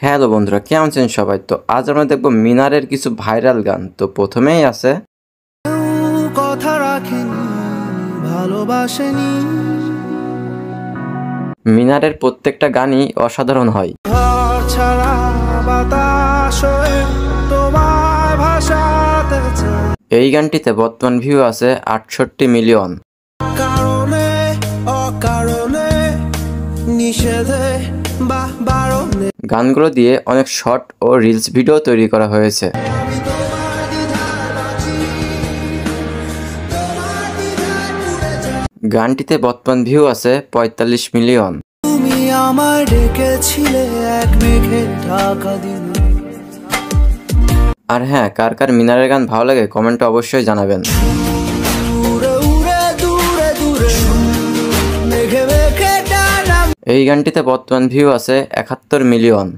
Hello বন্ধুরা, কেমন আছেন সবাই? তো আজ আমরা দেখব মিনারের কিছু ভাইরাল গান। তো প্রথমেই আছে কথা রাখেনি, ভালোবাসেনি। মিনারের প্রত্যেকটা গানই অসাধারণ হয়। ঘর ছাড়া বাতাস হয়ে তোমায় ভাসাতে চায়। এই গানটিতে বর্তমান ভিউ আছে 68 মিলিয়ন। কারণে অকারণে নিষেধে বা বারণে গানগুলো দিয়ে অনেক শর্ট ও রিলস ভিডিও তৈরি করা হয়েছে। আমি তোমার দ্বিধায় বাঁচি, তোমার দ্বিধায় পুড়ে যাই। গানটিতে বর্তমান ভিউ আছে 45 মিলিয়ন। তুমি আমায় ডেকেছিলে এক মেঘে ঢাকা দিলে। আর হ্যাঁ, কার কার মিনারের গান ভালো লাগে কমেন্টে অবশ্যই জানাবেন। উড়ে উড়ে দূরে দূরে মেঘে মেঘে ডানা। এই গানটিতে বর্তমান ভিউ আছে 71 মিলিয়ন।